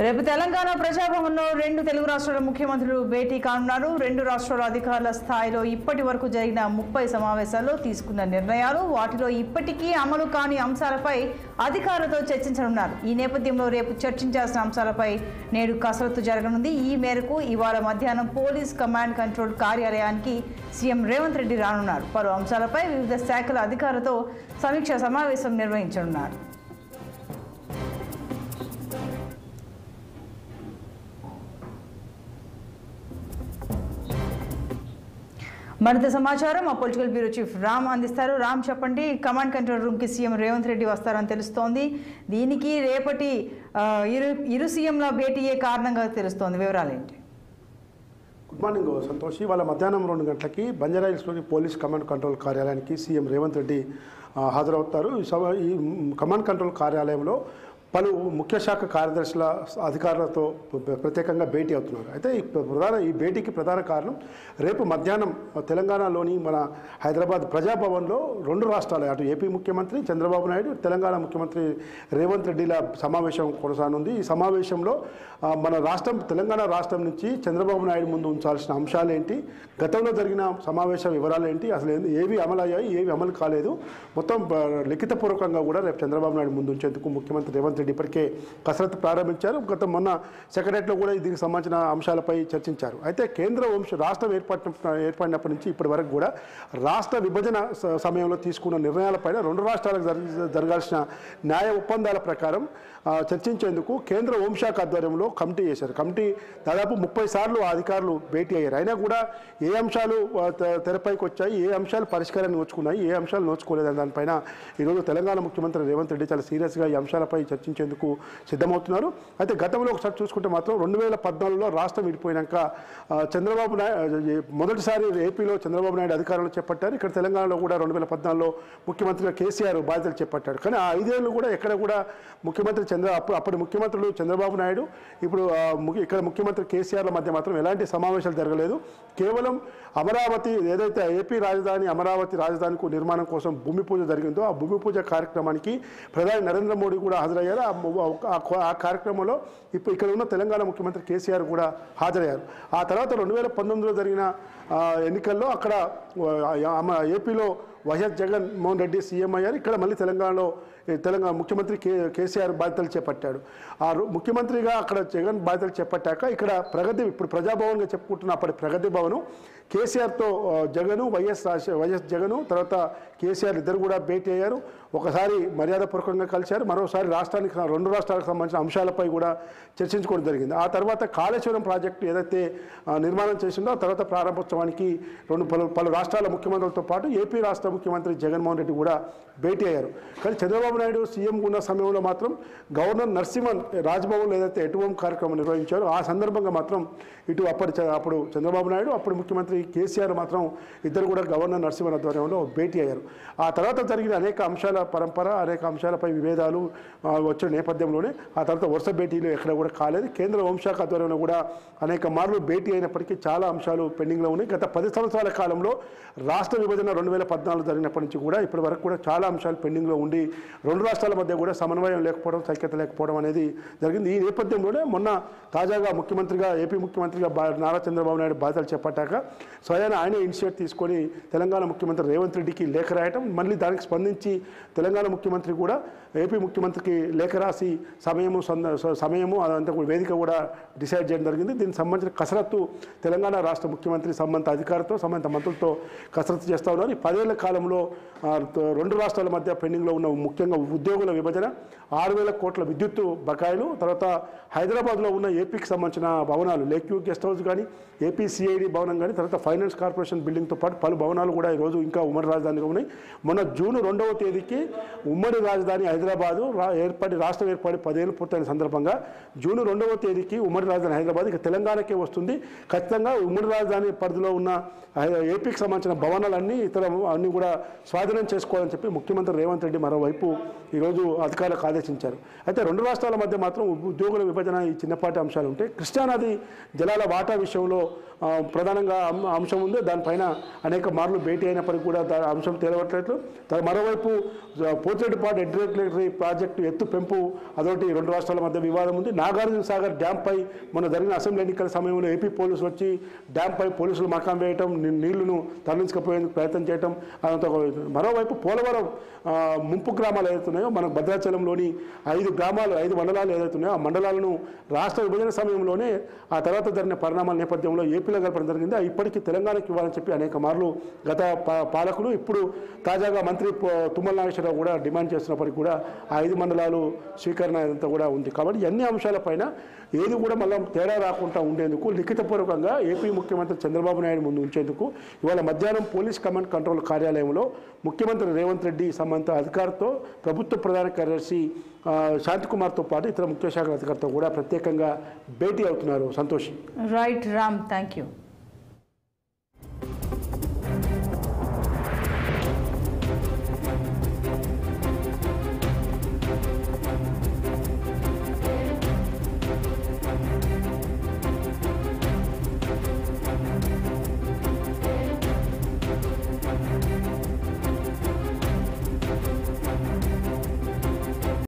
రేపు తెలంగాణ ప్రజాభవన్లో రెండు తెలుగు రాష్ట్రాల ముఖ్యమంత్రులు భేటీ కానున్నారు. రెండు రాష్ట్రాల అధికారుల స్థాయిలో ఇప్పటి వరకు జరిగిన 30 సమావేశాల్లో తీసుకున్న నిర్ణయాలు, వాటిలో ఇప్పటికీ అమలు కాని అంశాలపై అధికారులతో చర్చించనున్నారు. ఈ నేపథ్యంలో రేపు చర్చించాల్సిన అంశాలపై నేడు కసరత్తు జరగనుంది. ఈ మేరకు ఇవాళ మధ్యాహ్నం పోలీస్ కమాండ్ కంట్రోల్ కార్యాలయానికి సీఎం రేవంత్ రెడ్డి రానున్నారు. పలు అంశాలపై వివిధ శాఖల అధికారులతో సమీక్ష సమావేశం నిర్వహించనున్నారు. మరింత సమాచారం మా పొలిటికల్ బ్యూరో చీఫ్ రామ్ అందిస్తారు. రామ్, చెప్పండి. కమాండ్ కంట్రోల్ రూమ్కి సీఎం రేవంత్ రెడ్డి వస్తారని తెలుస్తోంది. దీనికి రేపటి ఇరు సీఎంల భేటీయే కారణంగా తెలుస్తోంది. వివరాలు ఏంటి? Good morning Santosh. ఇవాళ మధ్యాహ్నం 2 గంటలకి బంజారాహిల్స్లోని పోలీస్ కమాండ్ కంట్రోల్ కార్యాలయానికి సీఎం రేవంత్ రెడ్డి హాజరవుతారు. ఈ కమాండ్ కంట్రోల్ కార్యాలయంలో పలు ముఖ్య శాఖ కార్యదర్శుల అధికారులతో ప్రత్యేకంగా భేటీ అవుతున్నారు. అయితే ఈ భేటీకి ప్రధాన కారణం రేపు మధ్యాహ్నం తెలంగాణలోని మన హైదరాబాద్ ప్రజాభవన్లో రెండు రాష్ట్రాల అటు ఏపీ ముఖ్యమంత్రి చంద్రబాబు నాయుడు, తెలంగాణ ముఖ్యమంత్రి రేవంత్ రెడ్డిల సమావేశం కొనసానుంది. ఈ సమావేశంలో మన రాష్ట్రం తెలంగాణ రాష్ట్రం నుంచి చంద్రబాబు నాయుడు ముందు ఉంచాల్సిన అంశాలు ఏంటి, గతంలో జరిగిన సమావేశ వివరాలు ఏంటి, అసలు ఏవి అమలయ్యాయి, ఏవి అమలు కాలేదు, మొత్తం లిఖితపూర్వకంగా కూడా రేపు చంద్రబాబు నాయుడు ముందు ఉంచేందుకు ముఖ్యమంత్రి రేవంత్ రెడ్డి ఇప్పటికే కసరత్తు ప్రారంభించారు. మొన్న సెక్రటరీలో కూడా దీనికి సంబంధించిన అంశాలపై చర్చించారు. అయితే కేంద్ర రాష్ట్రం ఏర్పడినప్పటి నుంచి ఇప్పటి వరకు కూడా రాష్ట్ర విభజన సమయంలో తీసుకున్న నిర్ణయాలపైన రెండు రాష్ట్రాలకు జరగాల్సిన న్యాయ ఒప్పందాల ప్రకారం చర్చించేందుకు కేంద్ర హోంశాఖ ఆధ్వర్యంలో కమిటీ చేశారు. కమిటీ దాదాపు 30 సార్లు అధికారులు భేటీ అయ్యారు. అయినా కూడా ఏ అంశాలు తెరపైకి వచ్చాయి, ఏ అంశాలు పరిష్కారాన్ని నోచుకున్నాయి, ఏ అంశాలు నోచుకోలేదని దానిపైన ఈరోజు తెలంగాణ ముఖ్యమంత్రి రేవంత్ రెడ్డి చాలా సీరియస్గా ఈ అంశాలపై చర్చించేందుకు సిద్ధమవుతున్నారు. అయితే గతంలో ఒకసారి చూసుకుంటే మాత్రం 2014లో రాష్ట్రం విడిపోయినాక చంద్రబాబు నాయుడు మొదటిసారి ఏపీలో చంద్రబాబు నాయుడు అధికారంలో చేపట్టారు. ఇక్కడ తెలంగాణలో కూడా 2014లో ముఖ్యమంత్రిగా కేసీఆర్ బాధ్యతలు చేపట్టాడు. కానీ ఆ 5 ఏళ్ళు కూడా ఎక్కడ కూడా ముఖ్యమంత్రి అప్పటి ముఖ్యమంత్రులు చంద్రబాబు నాయుడు, ఇప్పుడు ఇక్కడ ముఖ్యమంత్రి కేసీఆర్ల మధ్య మాత్రం ఎలాంటి సమావేశాలు జరగలేదు. కేవలం అమరావతి ఏదైతే ఏపీ రాజధాని అమరావతి రాజధానికి నిర్మాణం కోసం భూమి పూజ జరిగిందో ఆ భూమి పూజ కార్యక్రమానికి ప్రధాని నరేంద్ర మోడీ కూడా హాజరయ్యారు. ఆ కార్యక్రమంలో ఇక్కడ ఉన్న తెలంగాణ ముఖ్యమంత్రి కేసీఆర్ కూడా హాజరయ్యారు. ఆ తర్వాత 2019లో జరిగిన ఎన్నికల్లో అక్కడ ఏపీలో వైఎస్ జగన్మోహన్ రెడ్డి సీఎం అయ్యారు. ఇక్కడ మళ్ళీ తెలంగాణ ముఖ్యమంత్రి కేసీఆర్ బాధ్యతలు చేపట్టాడు. ఆ ముఖ్యమంత్రిగా అక్కడ జగన్ బాధ్యతలు చేపట్టాక ఇక్కడ ఇప్పుడు ప్రజాభవన్గా చెప్పుకుంటున్న అప్పటి ప్రగతి భవను కేసీఆర్తో వైఎస్ జగను తర్వాత కేసీఆర్ ఇద్దరు కూడా భేటీ అయ్యారు. ఒకసారి మర్యాదపూర్వకంగా కలిశారు, మరోసారి రెండు రాష్ట్రాలకు సంబంధించిన అంశాలపై కూడా చర్చించుకోవడం జరిగింది. ఆ తర్వాత కాళేశ్వరం ప్రాజెక్టు ఏదైతే నిర్మాణం చేసిందో ఆ తర్వాత ప్రారంభోత్సవానికి పలు రాష్ట్రాల ముఖ్యమంత్రులతో పాటు ఏపీ రాష్ట్ర ముఖ్యమంత్రి జగన్మోహన్ రెడ్డి కూడా భేటీ అయ్యారు. కానీ చంద్రబాబు నాయుడు సీఎం ఉన్న సమయంలో మాత్రం గవర్నర్ నరసింహన్ రాజ్భవన్లో ఏదైతే ఎటువం కార్యక్రమం నిర్వహించారో ఆ సందర్భంగా మాత్రం అప్పుడు చంద్రబాబు నాయుడు అప్పుడు ముఖ్యమంత్రి కేసీఆర్ మాత్రం ఇద్దరు కూడా గవర్నర్ నరసింహన్ ఆధ్వర్యంలో భేటీ అయ్యారు. ఆ తర్వాత జరిగిన అనేక అంశాల పరంపర, అనేక అంశాలపై విభేదాలు వచ్చిన నేపథ్యంలోనే ఆ తర్వాత వరుస భేటీలు ఎక్కడ కూడా కాలేదు. కేంద్ర హోంశాఖ ఆధ్వర్యంలో కూడా అనేక మార్లు భేటీ అయినప్పటికీ చాలా అంశాలు పెండింగ్లో ఉన్నాయి. గత 10 సంవత్సరాల కాలంలో రాష్ట్ర విభజన 2014 జరిగినప్పటి నుంచి కూడా ఇప్పటి వరకు కూడా చాలా అంశాలు పెండింగ్లో ఉండి రెండు రాష్ట్రాల మధ్య కూడా సమన్వయం లేకపోవడం, సైక్యత లేకపోవడం అనేది జరిగింది. ఈ నేపథ్యంలోనే మొన్న తాజాగా ఏపీ ముఖ్యమంత్రిగా నారా చంద్రబాబు నాయుడు బాధ్యతలు చేపట్టాక స్వయాన ఆయనే ఇనిషియేట్ తీసుకొని తెలంగాణ ముఖ్యమంత్రి రేవంత్ రెడ్డికి లేఖ రాయటం, మళ్ళీ దానికి స్పందించి తెలంగాణ ముఖ్యమంత్రి కూడా ఏపీ ముఖ్యమంత్రికి లేఖ రాసి సమయము అదంతా వేదిక కూడా డిసైడ్ చేయడం జరిగింది. దీనికి సంబంధించిన కసరత్తు తెలంగాణ రాష్ట్ర ముఖ్యమంత్రి సంబంధిత అధికారులతో సంబంధిత మంత్రులతో కసరత్తు చేస్తూ ఉన్నారు. ఈ 10 ఏళ్ల కాలం కాలంలో రెండు రాష్ట్రాల మధ్య పెండింగ్లో ఉన్న ముఖ్యంగా ఉద్యోగుల విభజన, 6,000 కోట్ల విద్యుత్తు బకాయిలు, తర్వాత హైదరాబాద్లో ఉన్న ఏపీకి సంబంధించిన భవనాలు, లేక్ వ్యూ గెస్ట్ హౌస్ కానీ, ఏపీ సిఐడి భవనం కానీ, తర్వాత ఫైనాన్స్ కార్పొరేషన్ బిల్డింగ్తో పాటు పలు భవనాలు కూడా ఈరోజు ఇంకా ఉమ్మడి రాజధానిగా ఉన్నాయి. మొన్న జూన్ 2వ తేదీకి ఉమ్మడి రాజధాని హైదరాబాదు రాష్ట్రం ఏర్పడి 10 ఏళ్ళు పూర్తయిన సందర్భంగా జూన్ 2వ తేదీకి ఉమ్మడి రాజధాని హైదరాబాద్ ఇక తెలంగాణకే వస్తుంది. ఖచ్చితంగా ఉమ్మడి రాజధాని పరిధిలో ఉన్న ఏపీకి సంబంధించిన భవనాలన్నీ అన్నీ కూడా స్వాధీనం చేసుకోవాలని చెప్పి ముఖ్యమంత్రి రేవంత్ రెడ్డి మరోవైపు ఈరోజు అధికారులకు ఆదేశించారు. అయితే రెండు రాష్ట్రాల మధ్య మాత్రం ఉద్యోగుల విభజన ఈ చిన్నపాటి అంశాలు ఉంటాయి. కృష్ణానది జలాల వాటా విషయంలో ప్రధానంగా అంశం ఉంది. దానిపైన అనేక మార్లు భేటీ అయినప్పటికీ కూడా అంశం తేలవట్లేదు. మరోవైపు పోతిరెడ్డిపాడు ఎడ్రెగ్యులేటరీ ప్రాజెక్టు ఎత్తు పెంపు అదొకటి రెండు రాష్ట్రాల మధ్య వివాదం ఉంది. నాగార్జున సాగర్ డ్యాంపై మొన్న జరిగిన అసెంబ్లీ ఎన్నికల సమయంలో ఏపీ పోలీసులు వచ్చి డ్యాంపై పోలీసులు మకాం వేయటం, నీళ్లను తరలించకపోయేందుకు ప్రయత్నం చేయటం అదంతా. మరోవైపు పోలవరం ముంపు గ్రామాలు ఏదైతున్నాయో మనకు భద్రాచలంలోని 5 గ్రామాలు 5 మండలాలు ఏదైతున్నాయో ఆ మండలాలను రాష్ట్ర విభజన సమయంలోనే ఆ తర్వాత జరిగిన పరిణామాల నేపథ్యంలో ఏపీలో కలపడం జరిగింది. ఇప్పటికీ తెలంగాణకి ఇవ్వాలని చెప్పి అనేక మార్లు గత పాలకులు, ఇప్పుడు తాజాగా మంత్రి తుమ్మల నాగేశ్వరరావు కూడా డిమాండ్ చేస్తున్నప్పటికీ కూడా ఆ 5 మండలాలు స్వీకరణ ఇదంతా కూడా ఉంది. కాబట్టి అన్ని అంశాలపైన ఏది కూడా మళ్ళీ తేడా రాకుండా ఉండేందుకు లిఖితపూర్వకంగా ఏపీ ముఖ్యమంత్రి చంద్రబాబు నాయుడు ముందు ఉంచేందుకు ఇవాళ మధ్యాహ్నం పోలీస్ కమాండ్ కంట్రోల్ కార్యాలయంలో ముఖ్యమంత్రి రేవంత్ రెడ్డి సంబంధిత అధికారితో, ప్రభుత్వ ప్రధాన కార్యదర్శి శాంతికుమార్తో పాటు ఇతర ముఖ్య శాఖల అధికారులతో కూడా ప్రత్యేకంగా భేటీ అవుతున్నారు. Santosh. Right Ram, thank you.